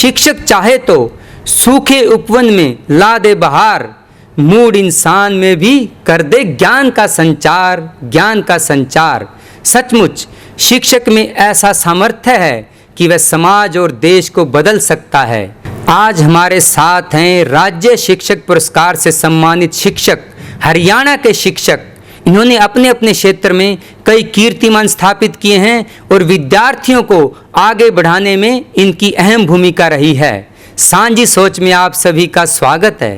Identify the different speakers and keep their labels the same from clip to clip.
Speaker 1: शिक्षक चाहे तो सूखे उपवन में ला दे बहार, मूड इंसान में भी कर दे ज्ञान का संचार, ज्ञान का संचार। सचमुच शिक्षक में ऐसा सामर्थ्य है कि वह समाज और देश को बदल सकता है। आज हमारे साथ हैं राज्य शिक्षक पुरस्कार से सम्मानित शिक्षक, हरियाणा के शिक्षक। इन्होंने अपने अपने क्षेत्र में कई कीर्तिमान स्थापित किए हैं और विद्यार्थियों को आगे बढ़ाने में इनकी अहम भूमिका रही है। सांझी सोच में आप सभी का स्वागत है।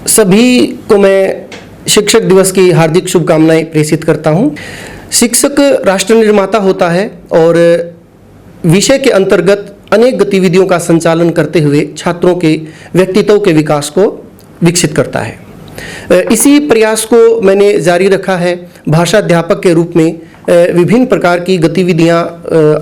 Speaker 2: सभी को मैं शिक्षक दिवस की हार्दिक शुभकामनाएं प्रेषित करता हूं। शिक्षक राष्ट्र निर्माता होता है और विषय के अंतर्गत अनेक गतिविधियों का संचालन करते हुए छात्रों के व्यक्तित्व के विकास को विकसित करता है। इसी प्रयास को मैंने जारी रखा है। भाषा अध्यापक के रूप में विभिन्न प्रकार की गतिविधियां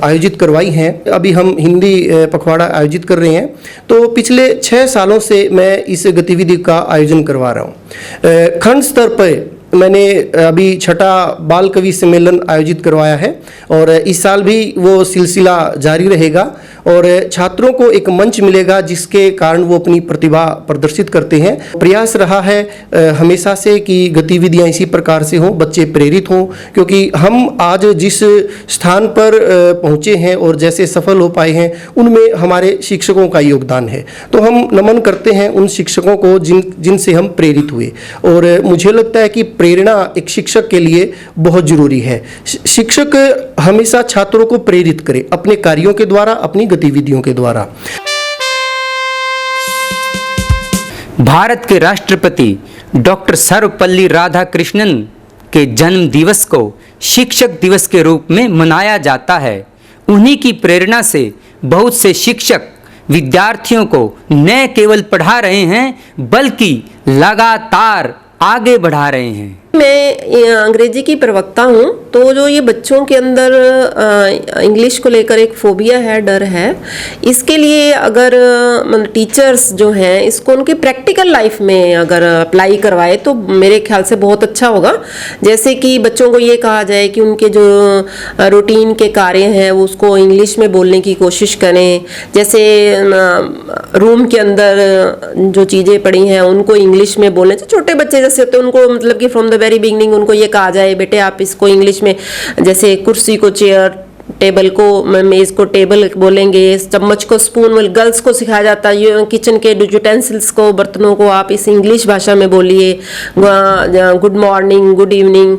Speaker 2: आयोजित करवाई हैं। अभी हम हिंदी पखवाड़ा आयोजित कर रहे हैं, तो पिछले 6 सालों से मैं इस गतिविधि का आयोजन करवा रहा हूं। खंड स्तर पर मैंने अभी 6ठा बाल कवि सम्मेलन आयोजित करवाया है और इस साल भी वो सिलसिला जारी रहेगा और छात्रों को एक मंच मिलेगा जिसके कारण वो अपनी प्रतिभा प्रदर्शित करते हैं। प्रयास रहा है हमेशा से कि गतिविधियां इसी प्रकार से हों, बच्चे प्रेरित हों, क्योंकि हम आज जिस स्थान पर पहुँचे हैं और जैसे सफल हो पाए हैं उनमें हमारे शिक्षकों का योगदान है। तो हम नमन करते हैं उन शिक्षकों को जिनसे हम प्रेरित हुए और मुझे लगता है कि प्रेरणा एक शिक्षक के लिए बहुत जरूरी है। शिक्षक हमेशा छात्रों को प्रेरित करे अपने कार्यों के द्वारा, अपनी गतिविधियों के द्वारा।
Speaker 1: भारत के राष्ट्रपति डॉक्टर सर्वपल्ली राधाकृष्णन के जन्म दिवस को शिक्षक दिवस के रूप में मनाया जाता है। उन्हीं की प्रेरणा से बहुत से शिक्षक विद्यार्थियों को न केवल पढ़ा रहे हैं बल्कि लगातार आगे बढ़ा रहे हैं।
Speaker 3: मैं अंग्रेजी की प्रवक्ता हूँ, तो जो ये बच्चों के अंदर इंग्लिश को लेकर एक फोबिया है, डर है, इसके लिए अगर टीचर्स जो हैं इसको उनकी प्रैक्टिकल लाइफ में अगर अप्लाई करवाए तो मेरे ख्याल से बहुत अच्छा होगा। जैसे कि बच्चों को ये कहा जाए कि उनके जो रूटीन के कार्य हैं वो उसको इंग्लिश में बोलने की कोशिश करें। जैसे रूम के अंदर जो चीज़ें पड़ी हैं उनको इंग्लिश में बोलें। तो छोटे बच्चे जैसे होते हैं उनको मतलब कि फ्रॉम द वेरी बिगनिंग उनको ये कहा जाए बेटे आप इसको इंग्लिश में, जैसे कुर्सी को चेयर, टेबल को मेज को टेबल बोलेंगे, चम्मच को स्पून, गर्ल्स को सिखाया जाता है किचन के यूटेंसिल्स को, बर्तनों को आप इस इंग्लिश भाषा में बोलिए, गुड मॉर्निंग, गुड इवनिंग।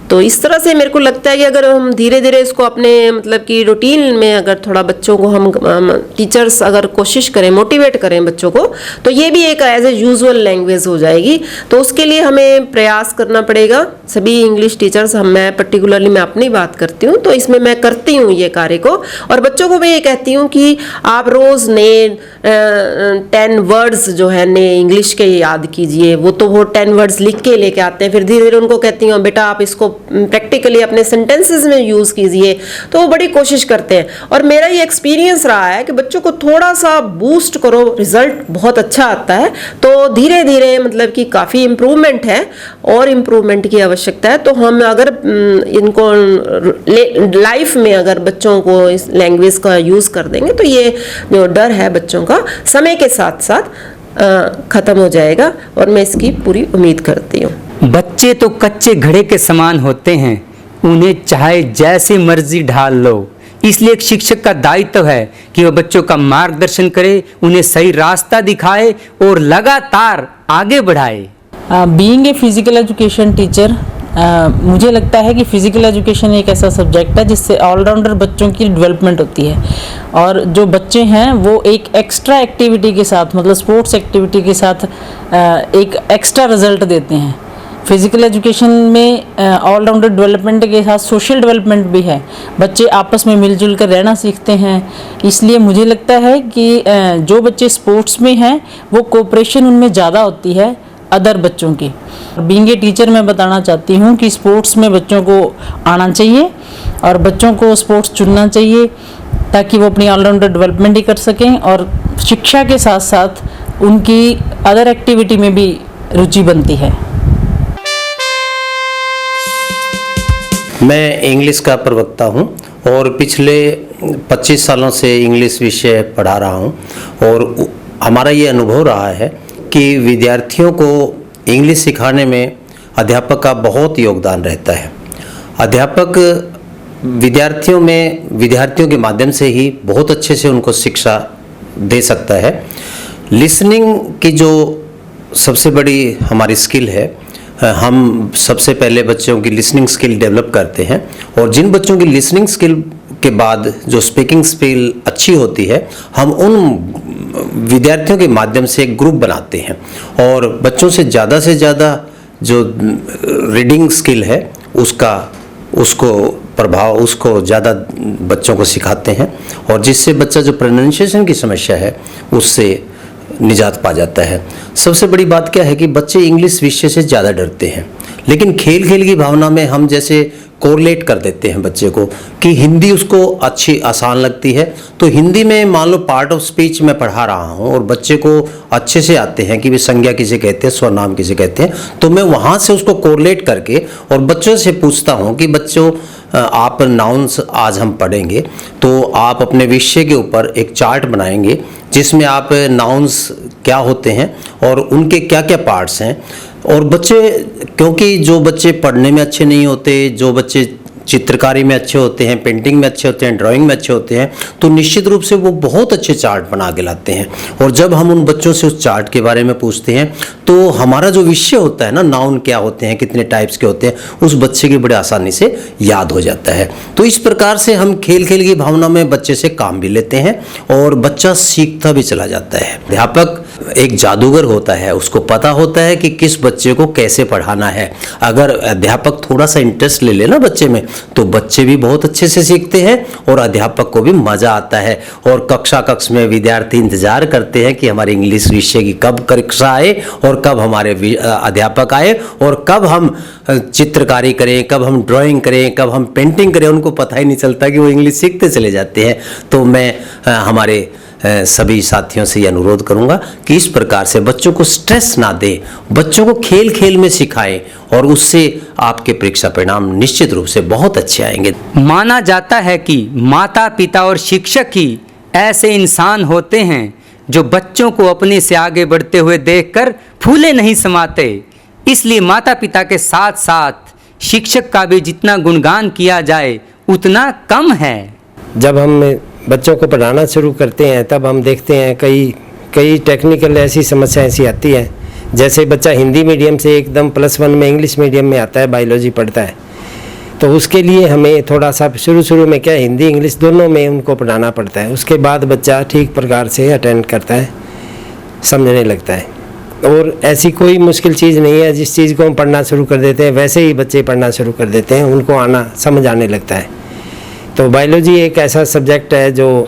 Speaker 3: तो इस तरह से मेरे को लगता है कि अगर हम धीरे धीरे इसको अपने मतलब कि रूटीन में अगर थोड़ा बच्चों को हम टीचर्स अगर कोशिश करें, मोटिवेट करें बच्चों को, तो ये भी एक एज ए यूजुअल लैंग्वेज हो जाएगी। तो उसके लिए हमें प्रयास करना पड़ेगा। सभी इंग्लिश टीचर्स, मैं पर्टिकुलरली मैं अपनी बात करती हूँ, तो इसमें मैं करती हूँ ये कार्य को और बच्चों को मैं ये कहती हूँ कि आप रोज़ नए 10 वर्ड्स जो है नए इंग्लिश के याद कीजिए। वो 10 वर्ड्स लिख के लेके आते हैं, फिर धीरे धीरे उनको कहती हूँ बेटा आप इसको प्रैक्टिकली अपने सेंटेंसेस में यूज कीजिए। तो वो बड़ी कोशिश करते हैं और मेरा ये एक्सपीरियंस रहा है कि बच्चों को थोड़ा सा बूस्ट करो, रिजल्ट बहुत अच्छा आता है। तो धीरे धीरे मतलब कि काफ़ी इम्प्रूवमेंट है और इम्प्रूवमेंट की आवश्यकता है। तो हम अगर इनको लाइफ में अगर बच्चों को इस लैंग्वेज का यूज कर देंगे तो ये जो डर है बच्चों का समय के साथ साथ खत्म हो जाएगा और मैं इसकी पूरी उम्मीद करती हूँ।
Speaker 1: बच्चे तो कच्चे घड़े के समान होते हैं, उन्हें चाहे जैसे मर्जी ढाल लो। इसलिए एक शिक्षक का दायित्व है कि वह बच्चों का मार्गदर्शन करे, उन्हें सही रास्ता दिखाए और लगातार आगे बढ़ाए।
Speaker 4: Being a physical education teacher, मुझे लगता है कि फ़िज़िकल एजुकेशन एक ऐसा सब्जेक्ट है जिससे ऑलराउंडर बच्चों की डेवलपमेंट होती है और जो बच्चे हैं वो एक एक्स्ट्रा एक्टिविटी के साथ, मतलब स्पोर्ट्स एक्टिविटी के साथ एक एक्स्ट्रा रिजल्ट देते हैं। फिज़िकल एजुकेशन में ऑलराउंडर डेवलपमेंट के साथ सोशल डेवलपमेंट भी है। बच्चे आपस में मिलजुल कर रहना सीखते हैं। इसलिए मुझे लगता है कि जो बच्चे स्पोर्ट्स में हैं वो कोऑपरेशन उनमें ज़्यादा होती है अदर बच्चों की। बीइंग ए टीचर मैं बताना चाहती हूँ कि स्पोर्ट्स में बच्चों को आना चाहिए और बच्चों को स्पोर्ट्स चुनना चाहिए ताकि वो अपनी ऑलराउंडर डेवलपमेंट ही कर सकें और शिक्षा के साथ साथ उनकी अदर एक्टिविटी में भी रुचि बनती है।
Speaker 5: मैं इंग्लिश का प्रवक्ता हूं और पिछले 25 सालों से इंग्लिश विषय पढ़ा रहा हूं और हमारा ये अनुभव रहा है कि विद्यार्थियों को इंग्लिश सिखाने में अध्यापक का बहुत योगदान रहता है। अध्यापक विद्यार्थियों के माध्यम से ही बहुत अच्छे से उनको शिक्षा दे सकता है। लिसनिंग की जो सबसे बड़ी हमारी स्किल है, हम सबसे पहले बच्चों की लिसनिंग स्किल डेवलप करते हैं और जिन बच्चों की लिसनिंग स्किल के बाद जो स्पीकिंग स्किल अच्छी होती है, हम उन विद्यार्थियों के माध्यम से एक ग्रुप बनाते हैं और बच्चों से ज़्यादा जो रीडिंग स्किल है उसको ज़्यादा बच्चों को सिखाते हैं और जिससे बच्चा जो प्रोनाउंसिएशन की समस्या है उससे निजात पा जाता है। सबसे बड़ी बात क्या है कि बच्चे इंग्लिश विषय से ज़्यादा डरते हैं, लेकिन खेल की भावना में हम जैसे कोरिलेट कर देते हैं बच्चे को कि हिंदी उसको अच्छी आसान लगती है, तो हिंदी में मान लो पार्ट ऑफ स्पीच मैं पढ़ा रहा हूँ और बच्चे को अच्छे से आते हैं कि वे संज्ञा किसे कहते हैं, स्वनाम किसे कहते हैं, तो मैं वहाँ से उसको कोरिलेट करके और बच्चों से पूछता हूँ कि बच्चों आप नाउन्स आज हम पढ़ेंगे तो आप अपने विषय के ऊपर एक चार्ट बनाएंगे जिसमें आप नाउन्स क्या होते हैं और उनके क्या क्या पार्ट्स हैं। और बच्चे, क्योंकि जो बच्चे पढ़ने में अच्छे नहीं होते, जो बच्चे चित्रकारी में अच्छे होते हैं, पेंटिंग में अच्छे होते हैं, ड्राइंग में अच्छे होते हैं, तो निश्चित रूप से वो बहुत अच्छे चार्ट बना के लाते हैं। और जब हम उन बच्चों से उस चार्ट के बारे में पूछते हैं तो हमारा जो विषय होता है ना, नाउन क्या होते हैं, कितने टाइप्स के होते हैं, उस बच्चे के बड़े आसानी से याद हो जाता है। तो इस प्रकार से हम खेल की भावना में बच्चे से काम भी लेते हैं और बच्चा सीखता भी चला जाता है। अध्यापक एक जादूगर होता है, उसको पता होता है कि किस बच्चे को कैसे पढ़ाना है। अगर अध्यापक थोड़ा सा इंटरेस्ट ले लेना बच्चे में, तो बच्चे भी बहुत अच्छे से सीखते हैं और अध्यापक को भी मजा आता है और कक्ष में विद्यार्थी इंतजार करते हैं कि हमारे इंग्लिश विषय की कब कक्षा आए और कब हमारे अध्यापक आए और कब हम चित्रकारी करें, कब हम ड्राइंग करें, कब हम पेंटिंग करें। उनको पता ही नहीं चलता कि वो इंग्लिश सीखते चले जाते हैं। तो मैं हमारे सभी साथियों से ये अनुरोध करूंगा कि इस प्रकार से बच्चों को स्ट्रेस ना दें, बच्चों को खेल में सिखाएं और उससे आपके परीक्षा परिणाम निश्चित रूप से बहुत अच्छे आएंगे।
Speaker 1: माना जाता है कि माता पिता और शिक्षक ही ऐसे इंसान होते हैं जो बच्चों को अपने से आगे बढ़ते हुए देखकर फूले नहीं समाते। इसलिए माता पिता के साथ साथ शिक्षक का भी जितना गुणगान किया जाए उतना कम है।
Speaker 6: जब हम बच्चों को पढ़ाना शुरू करते हैं तब हम देखते हैं कई टेक्निकल ऐसी समस्या ऐसी आती है। जैसे बच्चा हिंदी मीडियम से एकदम +1 में इंग्लिश मीडियम में आता है, बायोलॉजी पढ़ता है, तो उसके लिए हमें थोड़ा सा शुरू में क्या हिंदी इंग्लिश दोनों में उनको पढ़ाना पड़ता है। उसके बाद बच्चा ठीक प्रकार से अटेंड करता है, समझने लगता है। और ऐसी कोई मुश्किल चीज़ नहीं है, जिस चीज़ को हम पढ़ना शुरू कर देते हैं वैसे ही बच्चे पढ़ना शुरू कर देते हैं, उनको समझ आने लगता है। तो बायोलॉजी एक ऐसा सब्जेक्ट है जो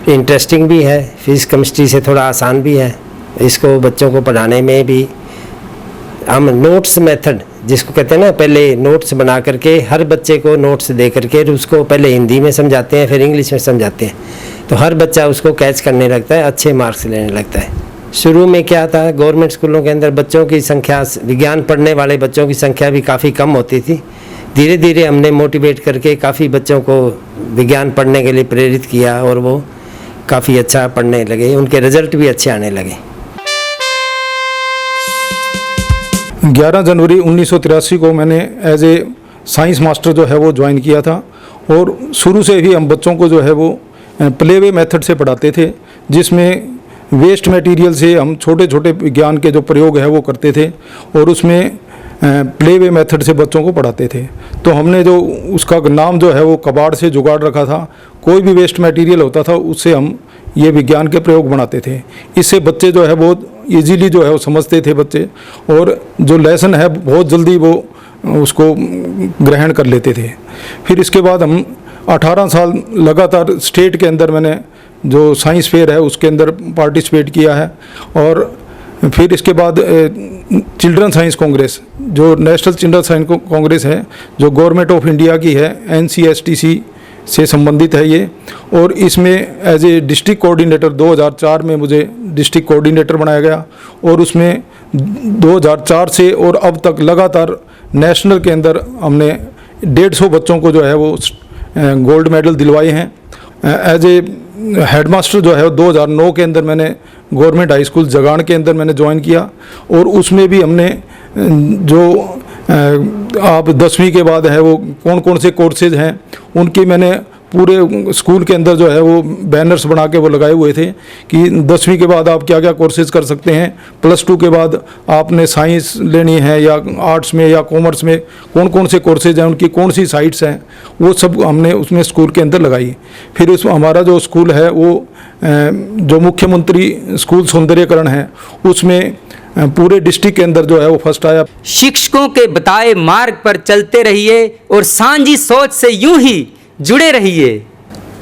Speaker 6: इंटरेस्टिंग भी है, फिजिक्स केमिस्ट्री से थोड़ा आसान भी है। इसको बच्चों को पढ़ाने में भी हम नोट्स मेथड जिसको कहते हैं ना, पहले नोट्स बना करके हर बच्चे को नोट्स दे करके उसको पहले हिंदी में समझाते हैं, फिर इंग्लिश में समझाते हैं, तो हर बच्चा उसको कैच करने लगता है, अच्छे मार्क्स लेने लगता है। शुरू में क्या था, गवर्नमेंट स्कूलों के अंदर बच्चों की संख्या, विज्ञान पढ़ने वाले बच्चों की संख्या भी काफ़ी कम होती थी। धीरे धीरे हमने मोटिवेट करके काफ़ी बच्चों को विज्ञान पढ़ने के लिए प्रेरित किया और वो काफ़ी अच्छा पढ़ने लगे, उनके रिजल्ट भी अच्छे आने लगे।
Speaker 7: 11 जनवरी 1983 को मैंने एज ए साइंस मास्टर जो है वो ज्वाइन किया था और शुरू से ही हम बच्चों को जो है वो प्ले वे मेथड से पढ़ाते थे, जिसमें वेस्ट मटेरियल से हम छोटे छोटे विज्ञान के जो प्रयोग है वो करते थे और उसमें प्ले वे मेथड से बच्चों को पढ़ाते थे। तो हमने जो उसका नाम जो है वो कबाड़ से जुगाड़ रखा था। कोई भी वेस्ट मटेरियल होता था उससे हम ये विज्ञान के प्रयोग बनाते थे। इससे बच्चे जो है बहुत इजीली जो है वो समझते थे बच्चे, और जो लेसन है बहुत जल्दी वो उसको ग्रहण कर लेते थे। फिर इसके बाद हम 18 साल लगातार स्टेट के अंदर मैंने जो साइंस फेयर है उसके अंदर पार्टिसिपेट किया है, और फिर इसके बाद चिल्ड्रन साइंस कांग्रेस, जो नेशनल चिल्ड्रन साइंस कांग्रेस है, जो गवर्नमेंट ऑफ इंडिया की है, NCSTC से संबंधित है ये, और इसमें एज ए डिस्ट्रिक्ट कोऑर्डिनेटर 2004 में मुझे डिस्ट्रिक्ट कोऑर्डिनेटर बनाया गया, और उसमें 2004 से और अब तक लगातार नेशनल के अंदर हमने 150 बच्चों को जो है वो गोल्ड मेडल दिलवाए हैं। एज ए हेडमास्टर जो है 2009 के अंदर मैंने गवर्नमेंट हाई स्कूल जगान के अंदर मैंने ज्वाइन किया, और उसमें भी हमने जो आप 10वीं के बाद है वो कौन कौन से कोर्सेज हैं उनकी मैंने पूरे स्कूल के अंदर जो है वो बैनर्स बना के वो लगाए हुए थे कि 10वीं के बाद आप क्या क्या कोर्सेज कर सकते हैं, +2 के बाद आपने साइंस लेनी है या आर्ट्स में या कॉमर्स में कौन कौन से कोर्सेज हैं, उनकी कौन सी साइट्स हैं, वो सब हमने उसमें स्कूल के अंदर लगाई। फिर उस हमारा जो स्कूल है वो जो मुख्यमंत्री स्कूल सौंदर्यकरण है उसमें पूरे डिस्ट्रिक्ट के अंदर जो है वो फर्स्ट आया।
Speaker 1: शिक्षकों के बताए मार्ग पर चलते रहिए और सांझी सोच से यूं ही जुड़े रहिए।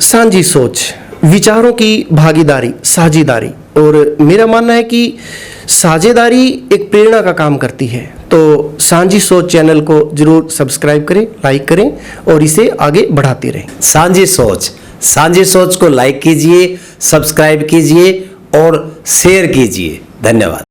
Speaker 2: साझी सोच, विचारों की भागीदारी, साझेदारी, और मेरा मानना है कि साझेदारी एक प्रेरणा का काम करती है। तो साझी सोच चैनल को जरूर सब्सक्राइब करें, लाइक करें और इसे आगे बढ़ाते रहें।
Speaker 5: सांझी सोच को लाइक कीजिए, सब्सक्राइब कीजिए और शेयर कीजिए। धन्यवाद।